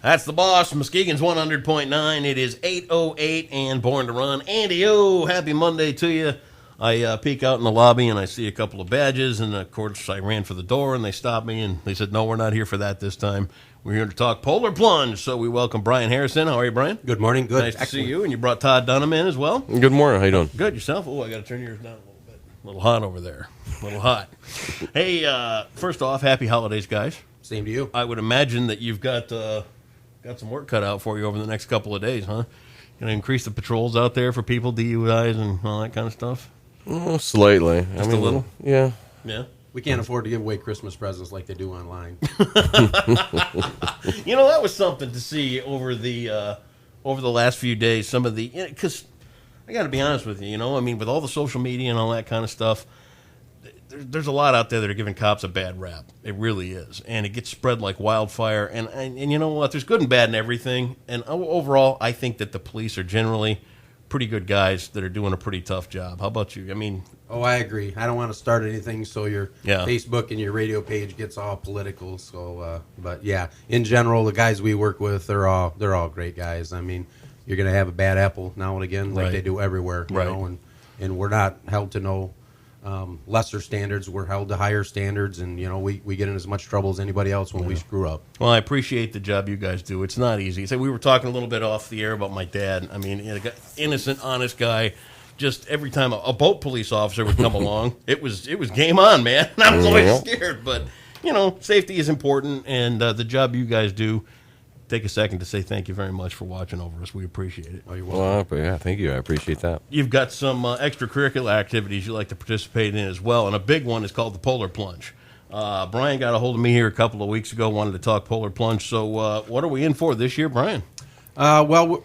That's the boss. Muskegon's 100.9. It is 8:08 and Born to Run. Andy, happy Monday to you. I peek out in the lobby and I see a couple of badges, and of course I ran for the door and they stopped me and they said, no, we're not here for that this time. We're here to talk Polar Plunge. So we welcome Brian Harrison. How are you, Brian? Good morning. Good. Nice to see you. And you brought Todd Dunham in as well. Good morning. How you doing? Good. Yourself? Oh, I got to turn yours down a little bit. A little hot over there. A little hot. Hey, first off, happy holidays, guys. Same to you. I would imagine that you've got some work cut out for you over the next couple of days, huh? Going to increase the patrols out there for people, DUIs, and all that kind of stuff? Oh, slightly. Just a little? Yeah. Yeah. We can't afford to give away Christmas presents like they do online. You know, that was something to see over the last few days. Some of the, because I got to be honest with you, I mean, with all the social media and all that kind of stuff, there's a lot out there that are giving cops a bad rap. It really is, and it gets spread like wildfire. And you know what? There's good and bad in everything. And overall, I think that the police are generally pretty good guys that are doing a pretty tough job. How about you? I mean, I agree. I don't want to start anything so your Yeah. Facebook and your radio page gets all political. So, but yeah, in general, the guys we work with, they're all great guys. I mean, you're going to have a bad apple now and again, like Right. they do everywhere. You Right. know, and we're not held to no lesser standards. We're held to higher standards, and we get in as much trouble as anybody else when we screw up. well, I appreciate the job you guys do. It's not easy. So we were talking a little bit off the air about my dad. I mean, innocent, honest guy. Just every time a boat police officer would come along, it was game on, man. I was always scared, but safety is important, and the job you guys do. Take a second to say thank you very much for watching over us. We appreciate it. Oh, you're welcome. Well, yeah, thank you. I appreciate that. You've got some extracurricular activities you like to participate in as well, and a big one is called the Polar Plunge. Brian got a hold of me here a couple of weeks ago, wanted to talk Polar Plunge. So what are we in for this year, Brian? Well,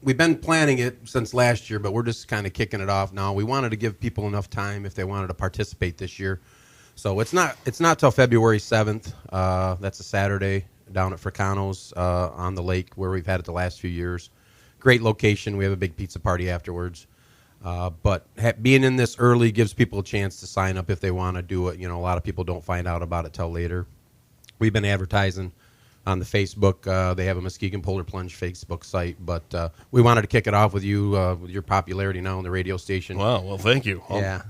we've been planning it since last year, but we're just kind of kicking it off now. We wanted to give people enough time if they wanted to participate this year. So it's not till February 7th. That's a Saturday down at Fricano's on the lake where we've had it the last few years. Great location. We have a big pizza party afterwards. But being in this early gives people a chance to sign up if they want to do it. A lot of people don't find out about it till later. We've been advertising on the Facebook. They have a Muskegon Polar Plunge Facebook site. But we wanted to kick it off with you, with your popularity now on the radio station. Wow, well, thank you. Yeah.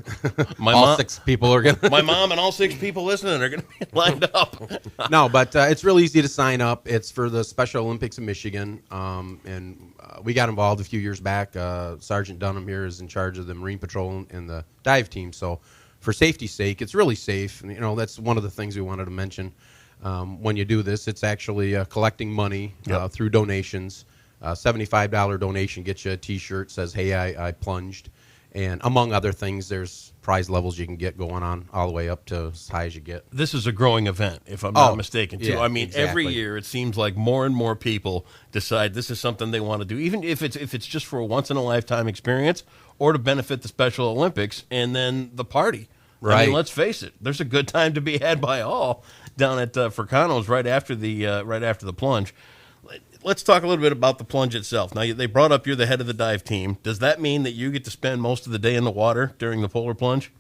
My all mom, 6 people are going to... my mom and all 6 people listening are going to be lined up. No, but it's real easy to sign up. It's for the Special Olympics of Michigan, and we got involved a few years back. Sergeant Dunham here is in charge of the Marine Patrol and the dive team. So for safety's sake, it's really safe. And, that's one of the things we wanted to mention. When you do this, it's actually collecting money through donations. $75 donation gets you a T-shirt, says, hey, I plunged. And among other things, there's prize levels you can get going on all the way up to as high as you get. This is a growing event, if I'm not mistaken, too. Yeah, I mean, exactly. every year it seems like more and more people decide this is something they want to do, even if it's just for a once-in-a-lifetime experience or to benefit the Special Olympics and then the party. Right. I mean, let's face it, there's a good time to be had by all down at Fricano's right after the plunge. Let's talk a little bit about the plunge itself. Now, they brought up you're the head of the dive team. Does that mean that you get to spend most of the day in the water during the Polar Plunge?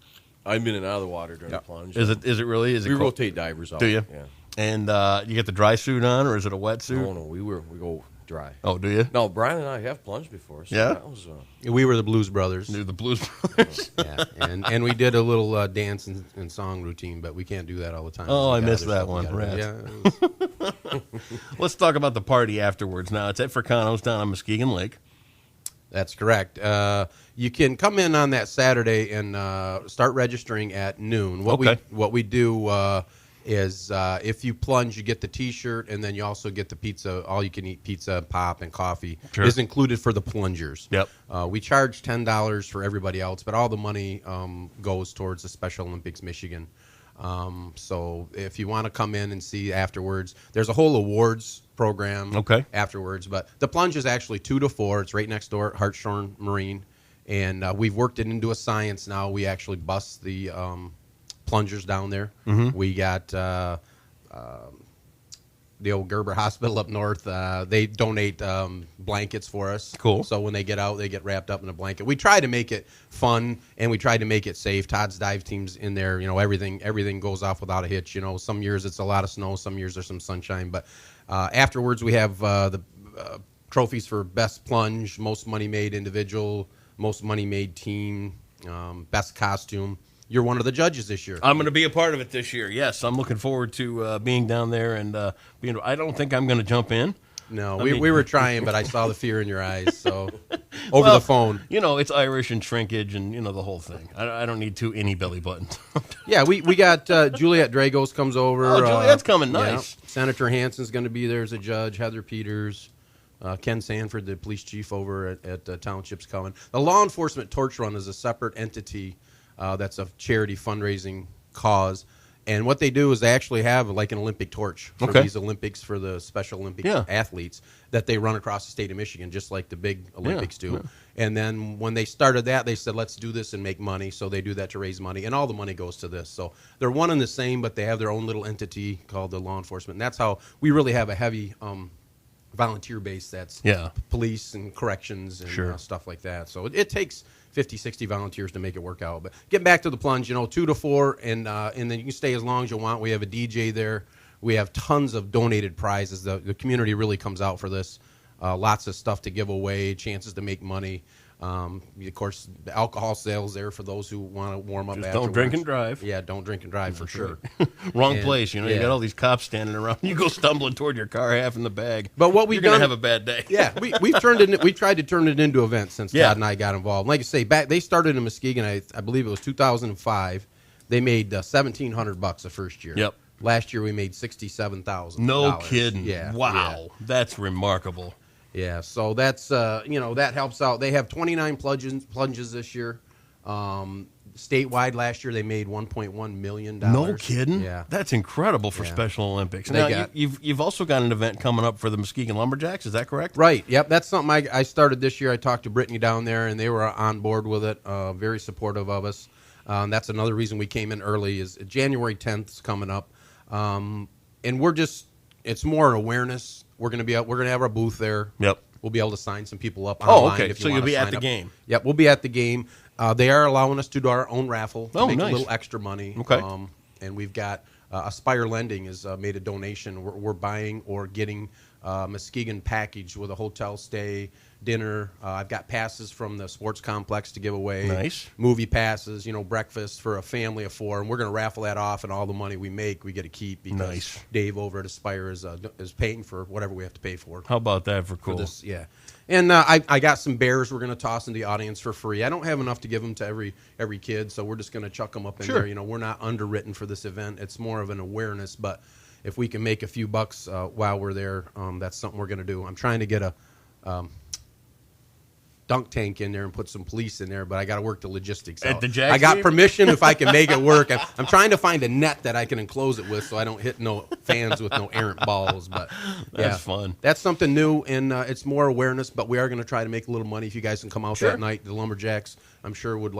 I'm in and out of the water during the plunge. Is it really? Is it We cold? rotate divers out. Do you? Yeah. And you get the dry suit on, or is it a wet suit? No, we go dry. Oh, do you? No, Brian and I have plunged before. So Yeah? That was, We were the Blues Brothers. Do the Blues Brothers? Yeah, and we did a little dance and song routine, but we can't do that all the time. Oh, We I got missed other that stuff we one. gotta Rats. do. Yeah, it was- Let's talk about the party afterwards. Now, it's at Fricano's down on Muskegon Lake. that's correct. You can come in on that Saturday and start registering at noon. What we do is if you plunge, you get the T-shirt, and then you also get the pizza. All you can eat pizza, pop, and coffee is included for the plungers. Yep. We charge $10 for everybody else, but all the money goes towards the Special Olympics Michigan. So if you want to come in and see afterwards, there's a whole awards program afterwards. But the plunge is actually 2 to 4. It's right next door at Hartshorn Marine. And we've worked it into a science now. We actually bus the plungers down there. We got the old Gerber Hospital up north. They donate blankets for us. Cool. So when they get out, they get wrapped up in a blanket. We try to make it fun, and we try to make it safe. Todd's dive team's in there. Everything goes off without a hitch. Some years it's a lot of snow. Some years there's some sunshine. But afterwards, we have the trophies for best plunge, most money made individual, most money made team, best costume. You're one of the judges this year. I'm going to be a part of it this year. Yes, I'm looking forward to being down there and being. I don't think I'm going to jump in. No, we were trying, but I saw the fear in your eyes. So over the phone, it's Irish and shrinkage and the whole thing. I don't need any belly buttons. Yeah, we got Juliet Dragos comes over. Oh, Juliet's coming. Nice. Yeah. Senator Hansen's going to be there as a judge. Heather Peters. Ken Sanford, the police chief over at Township's coming. The law enforcement torch run is a separate entity that's a charity fundraising cause. And what they do is they actually have like an Olympic torch for these Olympics, for the Special Olympic athletes that they run across the state of Michigan, just like the big Olympics do. Yeah. And then when they started that, they said, let's do this and make money. So they do that to raise money, and all the money goes to this. So they're one and the same, but they have their own little entity called the law enforcement. And that's how we really have a heavy volunteer base that's police and corrections and stuff like that. So it takes 50, 60 volunteers to make it work out. But getting back to the plunge, 2 to 4, and then you can stay as long as you want. We have a DJ there. We have tons of donated prizes. The community really comes out for this. Lots of stuff to give away, chances to make money. Of course, the alcohol sales there for those who want to warm up. Just don't drink and drive. Yeah, don't drink and drive for sure. Wrong place. You got all these cops standing around. You go stumbling toward your car, half in the bag. But what we've You're done, gonna have a bad day. Yeah, we tried to turn it into events since Todd and I got involved. Like I say, they started in Muskegon. I believe it was 2005. They made $1,700 the first year. Yep. Last year we made $67,000. No kidding. Yeah. Wow. Yeah. That's remarkable. Yeah, so that's that helps out. They have 29 plunges this year. Statewide last year they made $1.1 million. No kidding. Yeah, that's incredible for Special Olympics. Now you've also got an event coming up for the Muskegon Lumberjacks. Is that correct? Right. Yep. That's something I started this year. I talked to Brittany down there, and they were on board with it. Very supportive of us. That's another reason we came in early. Is January 10th is coming up, and it's more awareness. We're going to have our booth there. Yep. We'll be able to sign some people up online. Oh, okay. If you so you'll be at the up. game. Yep, we'll be at the game. They are allowing us to do our own raffle to make nice. a little extra money. Okay. And we've got Aspire Lending has made a donation. We're buying or getting Muskegon package with a hotel stay, dinner. I've got passes from the sports complex to give away. Nice. Movie passes, breakfast for a family of 4, and we're going to raffle that off, and all the money we make we get to keep because Dave over at Aspire is paying for whatever we have to pay for. How about that for cool? For this, yeah. And I got some bears we're going to toss in the audience for free. I don't have enough to give them to every kid, so we're just going to chuck them up in there. We're not underwritten for this event. It's more of an awareness, but if we can make a few bucks while we're there, that's something we're going to do. I'm trying to get a dunk tank in there and put some police in there, but I got to work the logistics out. I got permission if I can make it work. I'm trying to find a net that I can enclose it with so I don't hit no fans with no errant balls. But that's fun. That's something new, and it's more awareness, but we are going to try to make a little money. If you guys can come out that night, the Lumberjacks, I'm sure would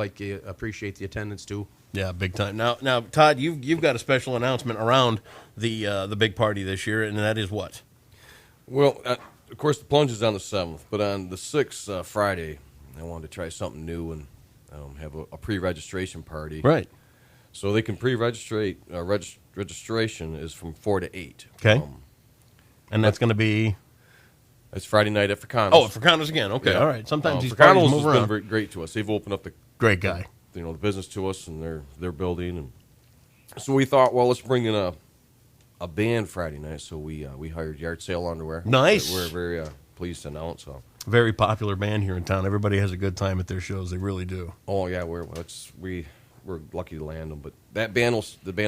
appreciate the attendance too. Yeah, big time. Now, Todd, you've got a special announcement around the big party this year, and that is what? Well, of course, the plunge is on the 7th, but on the 6th, Friday, I wanted to try something new and have a pre-registration party. Right. So they can pre-register. Registration is from 4 to 8. Okay. And that's going to be? It's Friday night at Fricano's. Oh, at Fricano's again. Okay, all right. Sometimes these Fricano's parties move has around. been very great to us. They've opened up the great guy. The business to us and their building, and so we thought, well, let's bring in a band Friday night. So we hired Yard Sale Underwear. Nice. We're very pleased to announce. So very popular band here in town. Everybody has a good time at their shows. They really do. Oh yeah, we're lucky to land them. But the band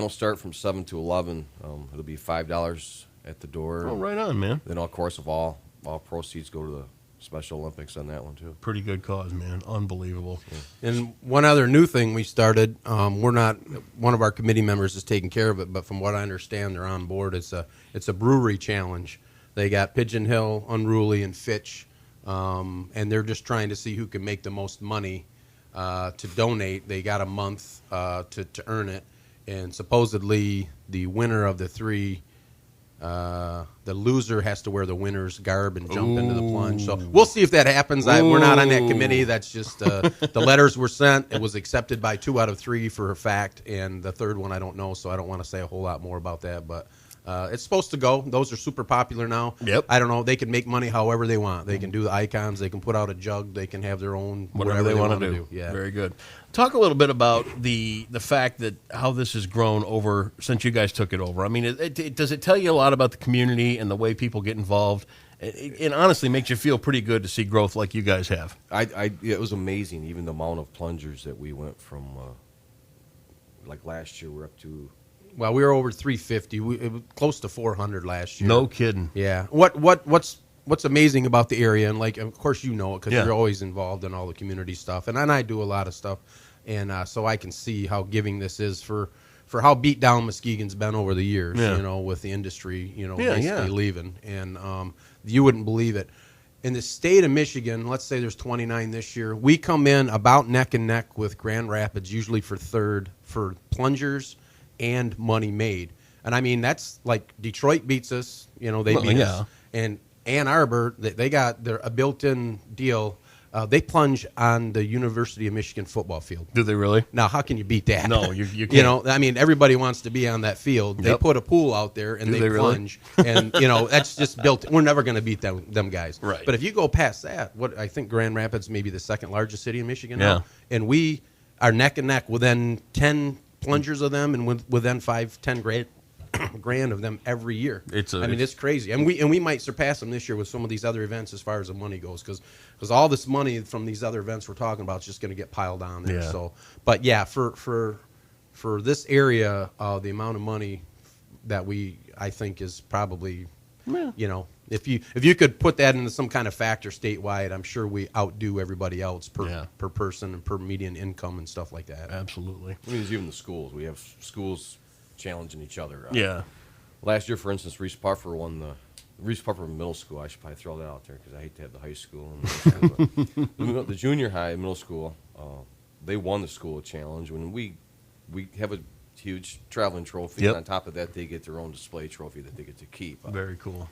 will start from 7 to 11. It'll be $5 at the door. Oh, right on, man. Then of course all proceeds go to the Special Olympics on that one too. Pretty good cause, man. Unbelievable. Yeah. And one other new thing we started, we're not, one of our committee members is taking care of it, but from what I understand, they're on board. It's a brewery challenge. They got Pigeon Hill, Unruly, and Fitch, and they're just trying to see who can make the most money to donate. They got a month to earn it, and supposedly the winner of the 3 the loser has to wear the winner's garb and jump into the plunge. So we'll see if that happens. We're not on that committee. That's just the letters were sent. It was accepted by 2 out of 3 for a fact, and the third one I don't know, so I don't want to say a whole lot more about that. But it's supposed to go. Those are super popular now. Yep. I don't know. They can make money however they want. They can do the icons. They can put out a jug. They can have their own whatever they want to do. Yeah. Very good. Talk a little bit about the fact that how this has grown over since you guys took it over. I mean, does it tell you a lot about the community and the way people get involved? It honestly makes you feel pretty good to see growth like you guys have. It was amazing, even the amount of plungers that we went from. Like last year, we're up to. Well, we were over 350. It was close to 400 last year. No kidding. Yeah. What's amazing about the area, and like, of course, you know it because Yeah. you're always involved in all the community stuff, and I do a lot of stuff, and so I can see how giving this is for how beat down Muskegon's been over the years. Yeah. You know, with the industry, Yeah, basically leaving, and you wouldn't believe it. In the state of Michigan, let's say there's 29 this year. We come in about neck and neck with Grand Rapids, usually for third for plungers and money made. And I mean, that's like Detroit beats us. They beat us. And Ann Arbor, they got a built-in deal. They plunge on the University of Michigan football field. Do they really? Now, how can you beat that? No, you can't. I mean, everybody wants to be on that field. They Yep. put a pool out there and Do they they really? plunge, and that's just built. We're never going to beat them guys. Right. But if you go past that, what I think Grand Rapids may be the second largest city in Michigan Yeah. now, and we are neck and neck within 10 plungers of them, and within 5-10 grand of them every year. It's crazy, and we might surpass them this year with some of these other events as far as the money goes, because all this money from these other events we're talking about is just going to get piled on there. Yeah. So, but yeah, for this area, the amount of money that I think is probably, if you could put that into some kind of factor statewide, I'm sure we outdo everybody else per person and per median income and stuff like that. Absolutely. I mean, it's even the schools. We have schools challenging each other. Yeah. Last year, for instance, Reese Puffer won the Reese Puffer Middle School. I should probably throw that out there because I hate to have the high school. And the junior high, middle school, they won the school challenge. When we have a huge traveling trophy, Yep. and on top of that, they get their own display trophy that they get to keep. Very cool.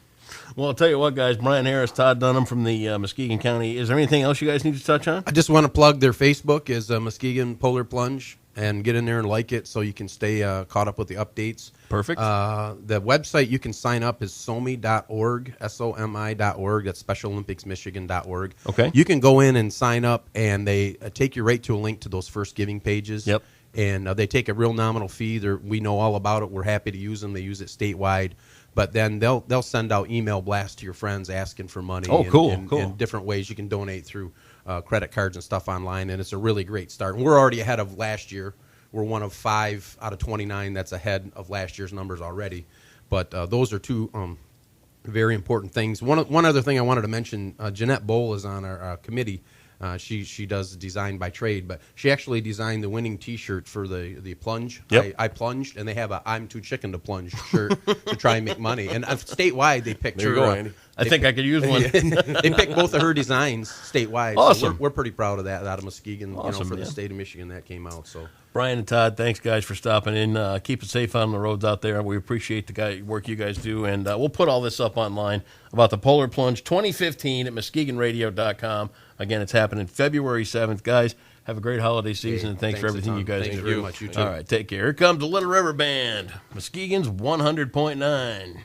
Well, I'll tell you what, guys. Brian Harris, Todd Dunham from the Muskegon County. Is there anything else you guys need to touch on? I just want to plug their Facebook is Muskegon Polar Plunge, and get in there and like it so you can stay caught up with the updates. Perfect. The website you can sign up is SOMI.org, SOMI.org. That's SpecialOlympicsMichigan.org. Okay. You can go in and sign up, and they take you right to a link to those first giving pages. Yep. And they take a real nominal fee. We know all about it. We're happy to use them. They use it statewide. But then they'll send out email blasts to your friends asking for money. Oh, cool, cool. And different ways you can donate through credit cards and stuff online, and it's a really great start. And we're already ahead of last year. We're one of 5 out of 29 that's ahead of last year's numbers already. But those are two very important things. One other thing I wanted to mention, Jeanette Bowl is on our committee. She does design by trade, but she actually designed the winning T-shirt for the plunge. Yep. I plunged, and they have a "I'm too chicken to plunge" shirt to try and make money. And statewide, they picked There you her. go, Andy. I think I could use one. They picked both of her designs statewide. Awesome. So we're pretty proud of that out of Muskegon. Awesome, for the man. state of Michigan that came out. So Brian and Todd, thanks, guys, for stopping in. Keep it safe on the roads out there. We appreciate the work you guys do, and we'll put all this up online about the Polar Plunge 2015 at MuskegonRadio.com. Again, it's happening February 7th. Guys, have a great holiday season, and thanks for thanks a everything ton. you guys Thank do. you very much. You too. All right, take care. Here comes the Little River Band, Muskegon's 100.9.